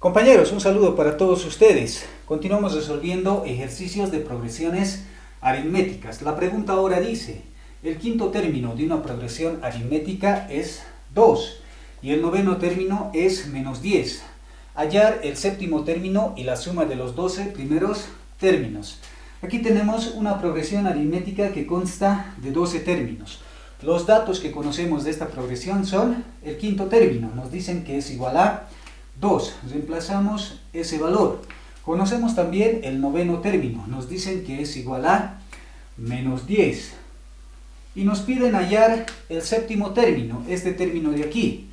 Compañeros, un saludo para todos ustedes. Continuamos resolviendo ejercicios de progresiones aritméticas. La pregunta ahora dice, el quinto término de una progresión aritmética es 2 y el noveno término es menos 10. Hallar el séptimo término y la suma de los 12 primeros términos. Aquí tenemos una progresión aritmética que consta de 12 términos. Los datos que conocemos de esta progresión son el quinto término. Nos dicen que es igual a 2. Reemplazamos ese valor. Conocemos también el noveno término. Nos dicen que es igual a menos 10. Y nos piden hallar el séptimo término, este término de aquí.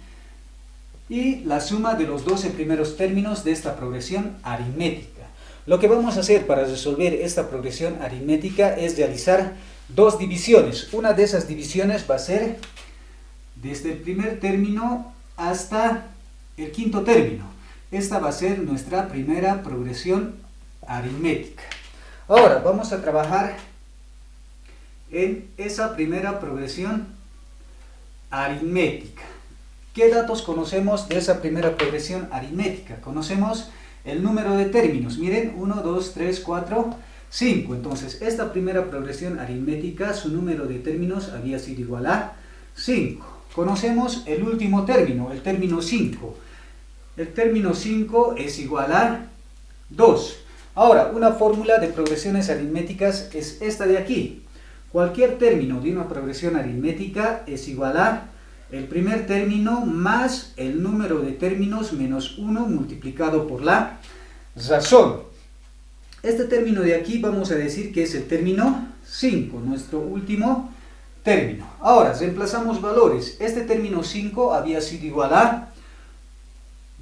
Y la suma de los 12 primeros términos de esta progresión aritmética. Lo que vamos a hacer para resolver esta progresión aritmética es realizar dos divisiones. Una de esas divisiones va a ser desde el primer término hasta el quinto término. Esta va a ser nuestra primera progresión aritmética. Ahora vamos a trabajar en esa primera progresión aritmética. ¿Qué datos conocemos de esa primera progresión aritmética? Conocemos el número de términos. Miren, 1, 2, 3, 4, 5. Entonces, esta primera progresión aritmética, su número de términos había sido igual a 5. Conocemos el último término, el término 5. El término 5 es igual a 2. Ahora, una fórmula de progresiones aritméticas es esta de aquí. Cualquier término de una progresión aritmética es igual a el primer término más el número de términos menos 1 multiplicado por la razón. Este término de aquí vamos a decir que es el término 5, nuestro último término. Ahora, reemplazamos valores. Este término 5 había sido igual a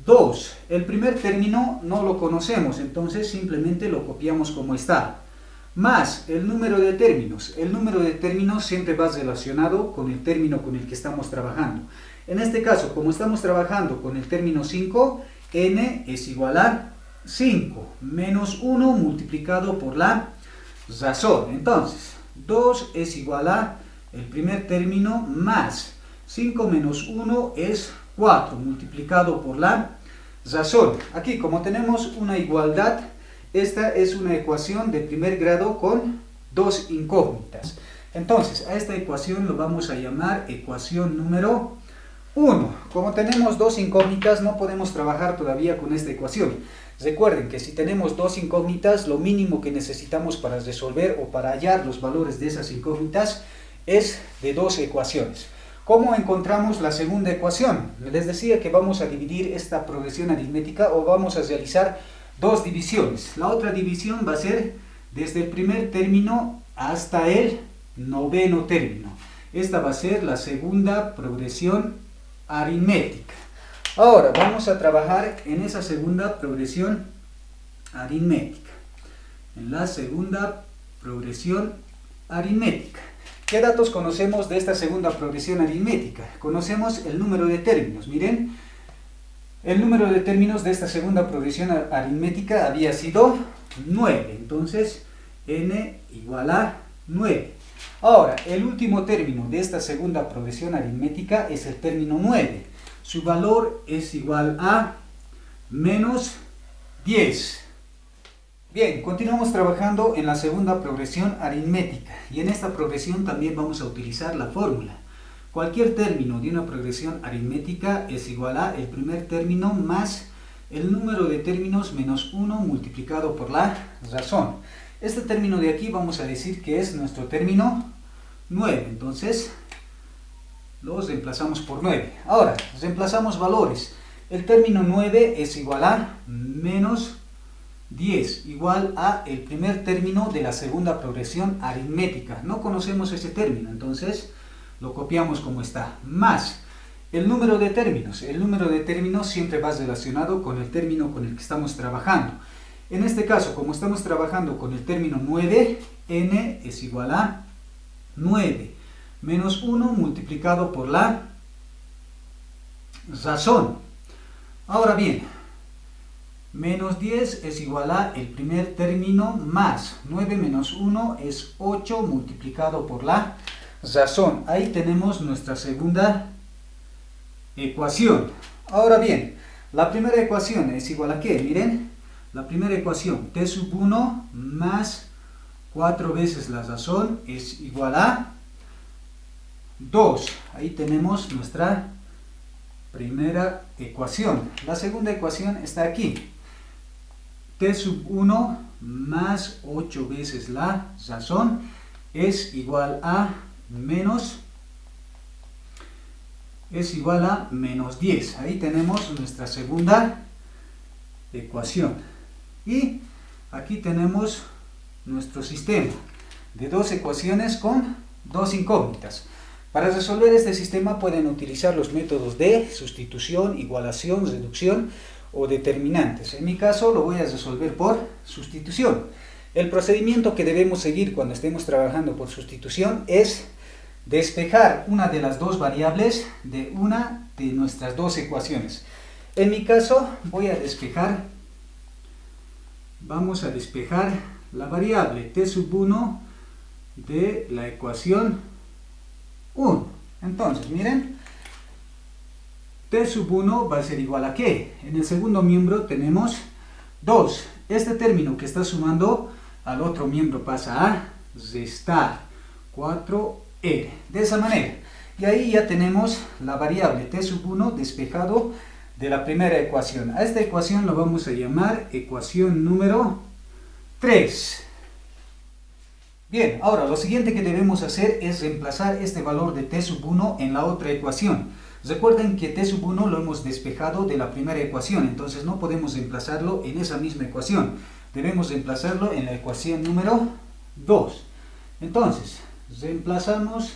2. El primer término no lo conocemos, entonces simplemente lo copiamos como está. Más el número de términos. El número de términos siempre va relacionado con el término con el que estamos trabajando. En este caso, como estamos trabajando con el término 5, n es igual a 5 menos 1 multiplicado por la razón. Entonces, 2 es igual a el primer término más 5 menos 1 es 4 multiplicado por la razón. Aquí, como tenemos una igualdad, esta es una ecuación de primer grado con dos incógnitas. Entonces, a esta ecuación lo vamos a llamar ecuación número 1. Como tenemos dos incógnitas, no podemos trabajar todavía con esta ecuación. Recuerden que si tenemos dos incógnitas, lo mínimo que necesitamos para resolver o para hallar los valores de esas incógnitas es de dos ecuaciones. ¿Cómo encontramos la segunda ecuación? Les decía que vamos a dividir esta progresión aritmética o vamos a realizar dos divisiones. La otra división va a ser desde el primer término hasta el noveno término. Esta va a ser la segunda progresión aritmética. Ahora vamos a trabajar en esa segunda progresión aritmética. En la segunda progresión aritmética. ¿Qué datos conocemos de esta segunda progresión aritmética? Conocemos el número de términos. Miren, el número de términos de esta segunda progresión aritmética había sido 9. Entonces, n igual a 9. Ahora, el último término de esta segunda progresión aritmética es el término 9. Su valor es igual a menos 10. Bien, continuamos trabajando en la segunda progresión aritmética. Y en esta progresión también vamos a utilizar la fórmula. Cualquier término de una progresión aritmética es igual a el primer término más el número de términos menos 1 multiplicado por la razón. Este término de aquí vamos a decir que es nuestro término 9. Entonces, lo reemplazamos por 9. Ahora, reemplazamos valores. El término 9 es igual a menos 10, igual a el primer término de la segunda progresión aritmética. No conocemos ese término, entonces lo copiamos como está, más el número de términos. El número de términos siempre va relacionado con el término con el que estamos trabajando. En este caso, como estamos trabajando con el término 9, n es igual a 9 menos 1 multiplicado por la razón. Ahora bien, menos 10 es igual a el primer término más 9 menos 1 es 8 multiplicado por la razón. Ahí tenemos nuestra segunda ecuación. Ahora bien, La primera ecuación es igual a ¿qué? Miren, la primera ecuación, t sub 1 más 4 veces la razón es igual a 2. Ahí tenemos nuestra primera ecuación. La segunda ecuación está aquí. T sub 1 más 8 veces la razón es igual a menos 10. Ahí tenemos nuestra segunda ecuación. Y aquí tenemos nuestro sistema de dos ecuaciones con dos incógnitas. Para resolver este sistema pueden utilizar los métodos de sustitución, igualación, reducción o determinantes. En mi caso lo voy a resolver por sustitución. El procedimiento que debemos seguir cuando estemos trabajando por sustitución es despejar una de las dos variables de una de nuestras dos ecuaciones. En mi caso vamos a despejar la variable t sub 1 de la ecuación 1. Entonces, miren, t sub 1 va a ser igual a ¿qué? En el segundo miembro tenemos 2. Este término que está sumando al otro miembro pasa a restar 4r. De esa manera. Y ahí ya tenemos la variable t sub 1 despejado de la primera ecuación. A esta ecuación lo vamos a llamar ecuación número 3. Bien, ahora lo siguiente que debemos hacer es reemplazar este valor de t sub 1 en la otra ecuación. Recuerden que t sub 1 lo hemos despejado de la primera ecuación, entonces no podemos reemplazarlo en esa misma ecuación. Debemos reemplazarlo en la ecuación número 2. Entonces, reemplazamos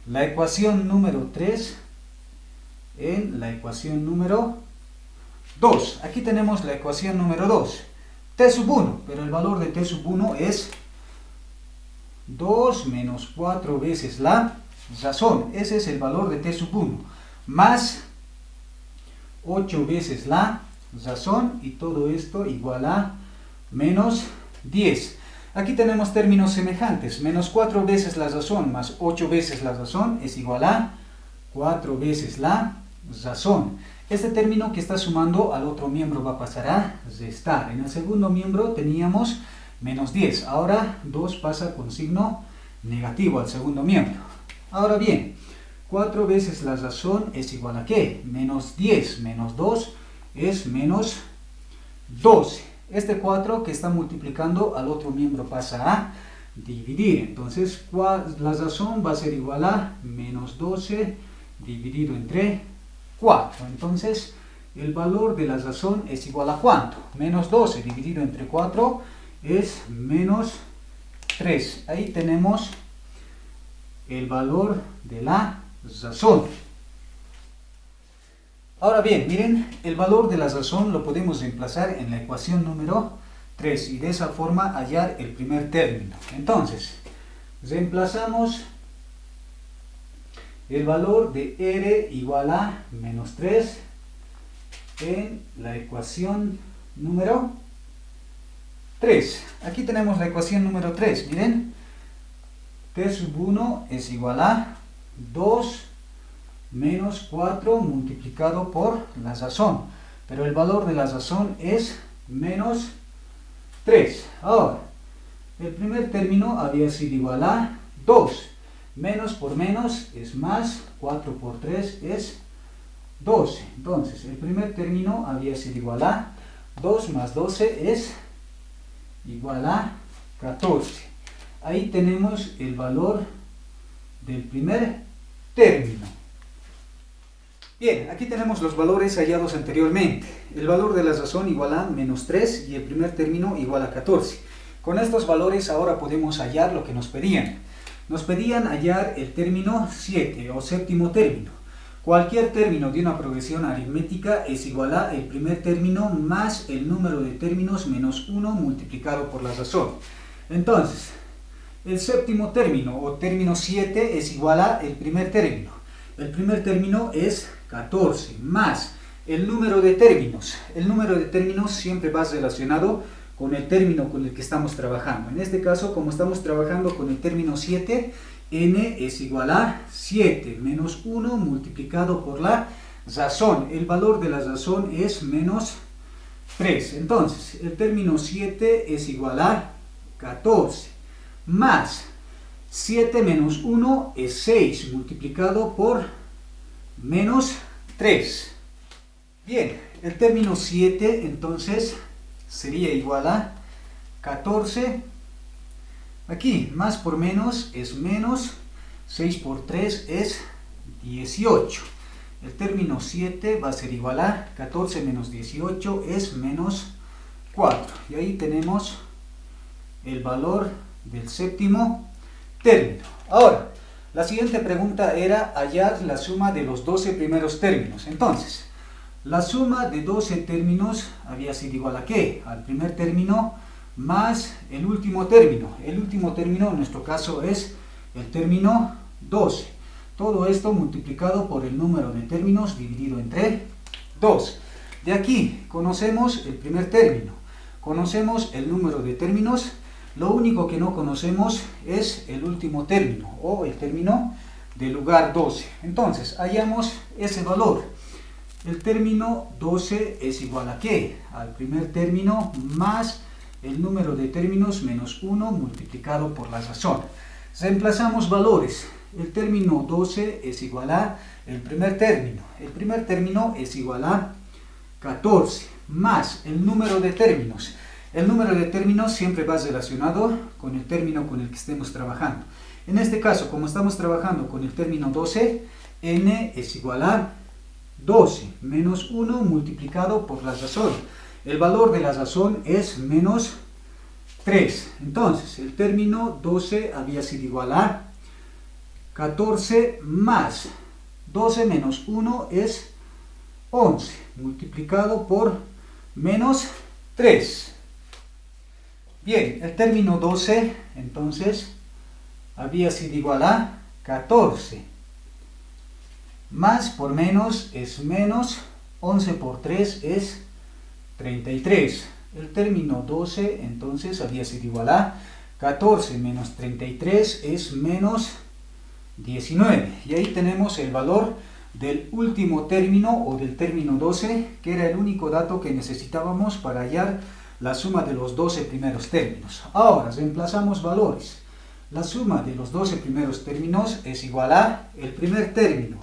la ecuación número 3 en la ecuación número 2. Aquí tenemos la ecuación número 2. T sub 1, pero el valor de t sub 1 es 2 menos 4 veces la razón. Ese es el valor de t sub 1. Más 8 veces la razón, y todo esto igual a menos 10. Aquí tenemos términos semejantes. Menos 4 veces la razón más 8 veces la razón es igual a 4 veces la razón. Este término que está sumando al otro miembro va a pasar a restar. En el segundo miembro teníamos menos 10. Ahora 2 pasa con signo negativo al segundo miembro. Ahora bien, 4 veces la razón es igual a ¿qué? Menos 10 menos 2 es menos 12. Este 4 que está multiplicando al otro miembro pasa a dividir. Entonces la razón va a ser igual a menos 12 dividido entre 4. Entonces el valor de la razón es igual a ¿cuánto? Menos 12 dividido entre 4 es menos 3. Ahí tenemos el valor de la razón. Ahora bien, miren, el valor de la razón lo podemos reemplazar en la ecuación número 3 y de esa forma hallar el primer término. Entonces, reemplazamos el valor de r igual a menos 3 en la ecuación número 3. Aquí tenemos la ecuación número 3, miren, t sub 1 es igual a 2 menos 4 multiplicado por la razón, pero el valor de la razón es menos 3. Ahora, el primer término había sido igual a 2, menos por menos es más, 4 por 3 es 12. Entonces, el primer término había sido igual a 2 más 12 es igual a 14. Ahí tenemos el valor del primer término. Bien, aquí tenemos los valores hallados anteriormente. El valor de la razón igual a menos 3 y el primer término igual a 14. Con estos valores ahora podemos hallar lo que nos pedían. Nos pedían hallar el término 7 o séptimo término. Cualquier término de una progresión aritmética es igual a el primer término más el número de términos menos 1 multiplicado por la razón. Entonces, el séptimo término o término 7 es igual a el primer término. El primer término es 14 más el número de términos. El número de términos siempre va relacionado con el término con el que estamos trabajando. En este caso, como estamos trabajando con el término 7, n es igual a 7 menos 1 multiplicado por la razón. El valor de la razón es menos 3. Entonces, el término 7 es igual a 14. Más 7 menos 1 es 6, multiplicado por menos 3. Bien, el término 7 entonces sería igual a 14. Aquí, más por menos es menos. 6 por 3 es 18. El término 7 va a ser igual a 14 menos 18 es menos 4. Y ahí tenemos el valor del séptimo término. Ahora, la siguiente pregunta era hallar la suma de los 12 primeros términos. Entonces, la suma de 12 términos había sido igual a ¿qué? Al primer término más el último término. El último término en nuestro caso es el término 12. Todo esto multiplicado por el número de términos dividido entre 2. De aquí conocemos el primer término, conocemos el número de términos, lo único que no conocemos es el último término o el término del lugar 12. Entonces, hallamos ese valor. El término 12 es igual a ¿qué? Al primer término más el número de términos menos 1 multiplicado por la razón. Reemplazamos valores. El término 12 es igual a el primer término. El primer término es igual a 14 más el número de términos. El número de términos siempre va relacionado con el término con el que estemos trabajando. En este caso, como estamos trabajando con el término 12, n es igual a 12 menos 1 multiplicado por la razón. El valor de la razón es menos 3. Entonces, el término 12 había sido igual a 14 más 12 menos 1 es 11, multiplicado por menos 3. Bien, el término 12, entonces, había sido igual a 14. Más por menos es menos, 11 por 3 es 33. El término 12, entonces, había sido igual a 14 menos 33 es menos 19. Y ahí tenemos el valor del último término o del término 12, que era el único dato que necesitábamos para hallar la suma de los 12 primeros términos. Ahora, reemplazamos valores. La suma de los 12 primeros términos es igual a el primer término.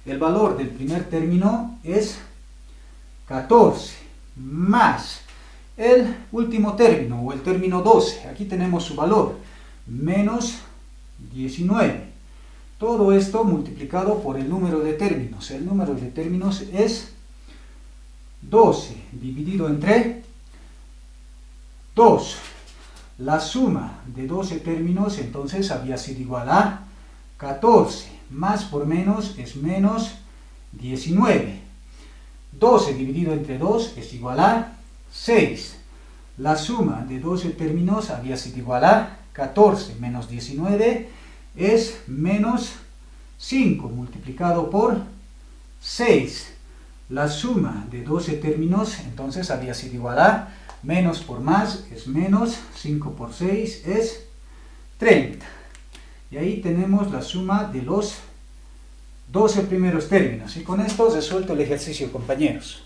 El valor del primer término es 14 más el último término o el término 12. Aquí tenemos su valor, menos 19. Todo esto multiplicado por el número de términos. El número de términos es 12 dividido entre 2. La suma de 12 términos entonces había sido igual a 14. Más por menos es menos 19. 12 dividido entre 2 es igual a 6. La suma de 12 términos había sido igual a 14 menos 19 es menos 5 multiplicado por 6. La suma de 12 términos entonces había sido igual a menos por más es menos, 5 por 6 es 30. Y ahí tenemos la suma de los 12 primeros términos. Y con esto resuelto el ejercicio, compañeros.